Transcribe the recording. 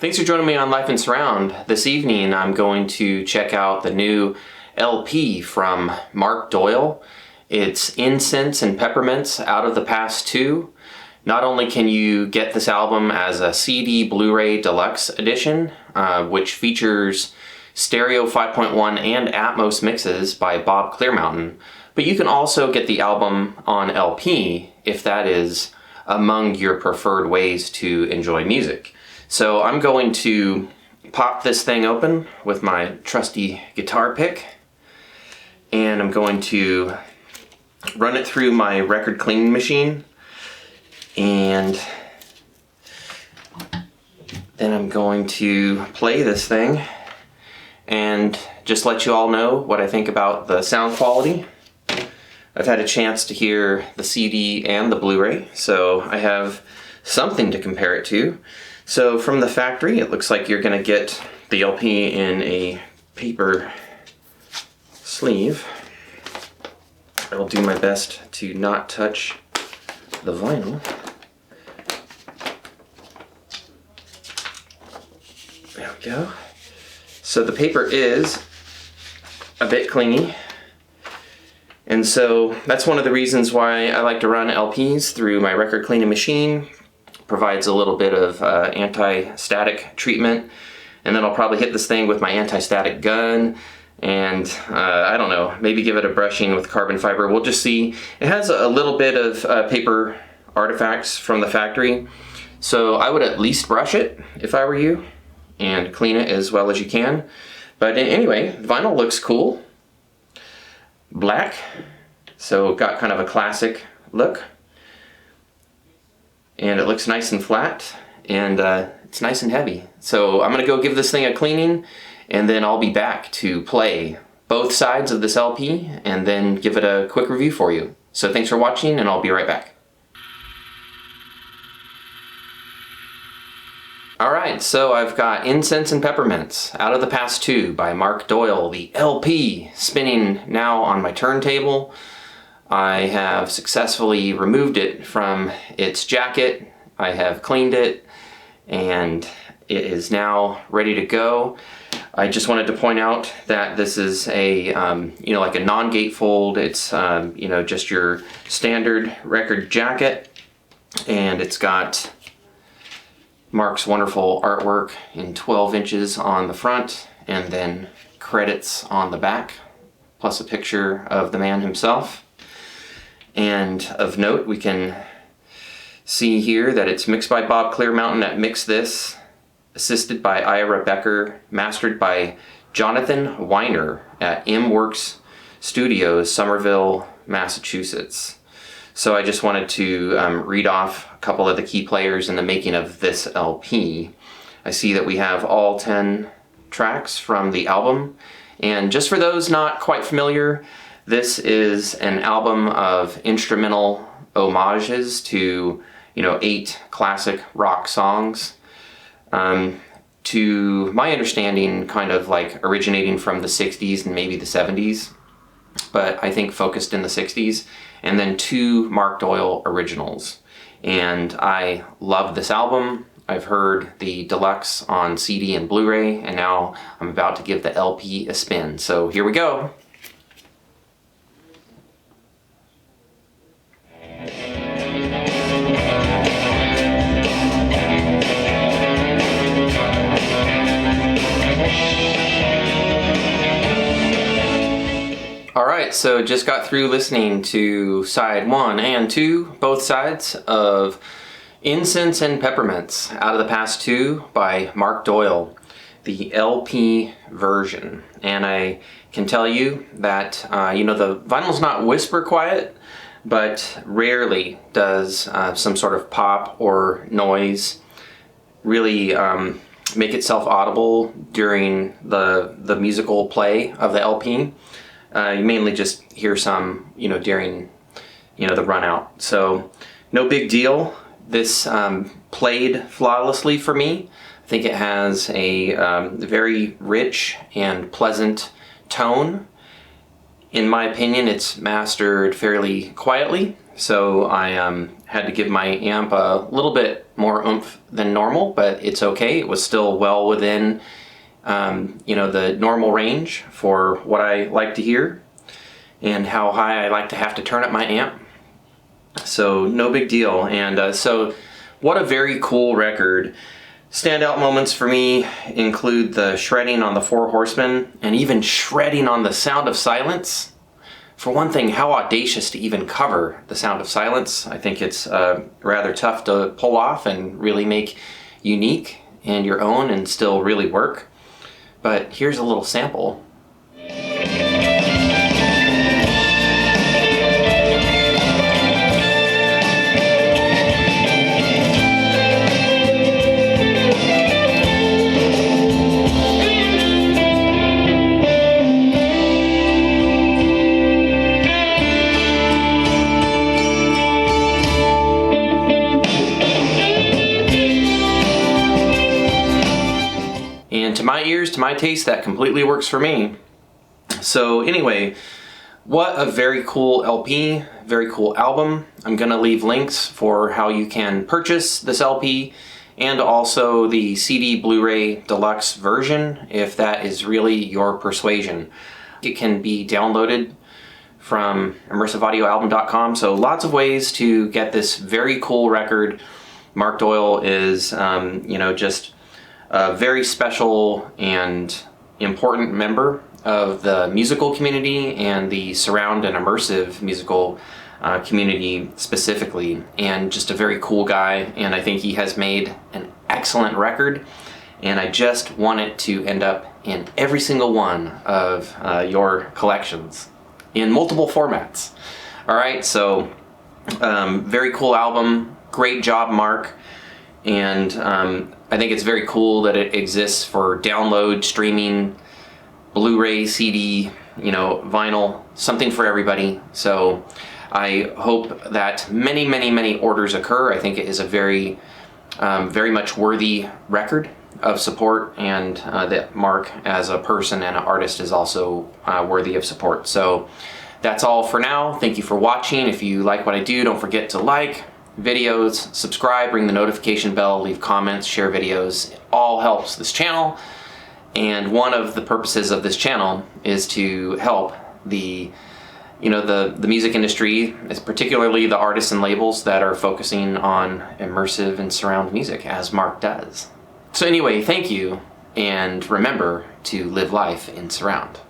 Thanks for joining me on Life in Surround. This evening I'm going to check out the new LP from Mark Doyle. It's Incense and Peppermints, Out of the Past 2. Not only can you get this album as a CD Blu-ray Deluxe Edition, which features stereo 5.1 and Atmos mixes by Bob Clearmountain, but you can also get the album on LP if that is among your preferred ways to enjoy music. So I'm going to pop this thing open with my trusty guitar pick, and I'm going to run it through my record cleaning machine, and then I'm going to play this thing and just let you all know what I think about the sound quality. I've had a chance to hear the CD and the Blu-ray, so I have something to compare it to. So from the factory, it looks like you're going to get the LP in a paper sleeve. I'll do my best to not touch the vinyl. There we go. So the paper is a bit clingy, and so that's one of the reasons why I like to run LPs through my record cleaning machine. Provides a little bit of anti-static treatment, and then I'll probably hit this thing with my anti-static gun and I don't know, maybe give it a brushing with carbon fiber. We'll just see. It has a little bit of paper artifacts from the factory, so I would at least brush it if I were you and clean it as well as you can. But anyway, the vinyl looks cool. Black, so got kind of a classic look. And it looks nice and flat, and it's nice and heavy. So I'm gonna go give this thing a cleaning, and then I'll be back to play both sides of this LP and then give it a quick review for you. So thanks for watching, and I'll be right back. Alright, so I've got Incense and Peppermints, Out of the Past 2 by Mark Doyle, the LP, spinning now on my turntable. I have successfully removed it from its jacket. I have cleaned it, and it is now ready to go. I just wanted to point out that this is a, like a non-gatefold. It's, just your standard record jacket, and it's got Mark's wonderful artwork in 12 inches on the front, and then credits on the back, plus a picture of the man himself. And of note, we can see here that it's mixed by Bob Clearmountain at Mix This, assisted by Ira Becker, mastered by Jonathan Weiner at MWorks Studios, Somerville, Massachusetts. So I just wanted to read off a couple of the key players in the making of this LP. I see that we have all 10 tracks from the album, and just for those not quite familiar, this is an album of instrumental homages to, 8 classic rock songs. To my understanding, kind of like originating from the 60s and maybe the 70s, but I think focused in the 60s, and then 2 Mark Doyle originals. And I love this album. I've heard the deluxe on CD and Blu-ray, and now I'm about to give the LP a spin. So here we go. Alright, so just got through listening to side 1 and 2, both sides of Incense and Peppermints, Out of the Past 2 by Mark Doyle, the LP version. And I can tell you that, the vinyl's not whisper quiet, but rarely does some sort of pop or noise really make itself audible during the musical play of the LP. You mainly just hear some, during, the run out. So no big deal. This played flawlessly for me. I think it has a very rich and pleasant tone. In my opinion, it's mastered fairly quietly, so I Had to give my amp a little bit more oomph than normal, but it's okay. It was still well within the normal range for what I like to hear and how high I like to have to turn up my amp. So no big deal. And so what a very cool record. Standout moments for me include the shredding on the Four Horsemen and even shredding on the Sound of Silence. For one thing, how audacious to even cover the Sound of Silence. I think it's rather tough to pull off and really make unique and your own and still really work. But here's a little sample. And to my ears, to my taste, that completely works for me. So anyway, what a very cool LP, very cool album. I'm gonna leave links for how you can purchase this LP and also the CD Blu-ray deluxe version if that is really your persuasion. It can be downloaded from immersiveaudioalbum.com, so lots of ways to get this very cool record. Mark Doyle is, just a very special and important member of the musical community and the surround and immersive musical community specifically, and just a very cool guy. And I think he has made an excellent record, and I just want it to end up in every single one of your collections in multiple formats. All right, so very cool album. Great job, Mark. And I think it's very cool that it exists for download, streaming, Blu-ray, CD, vinyl, something for everybody. So I hope that many, many, many orders occur. I think it is a very, very much worthy record of support, and that Mark as a person and an artist is also worthy of support. So that's all for now. Thank you for watching. If you like what I do, don't forget to like videos, subscribe, ring the notification bell, leave comments, share videos. It all helps this channel. And one of the purposes of this channel is to help the music industry, particularly the artists and labels that are focusing on immersive and surround music, as Mark does. So anyway, thank you, and remember to live life in surround.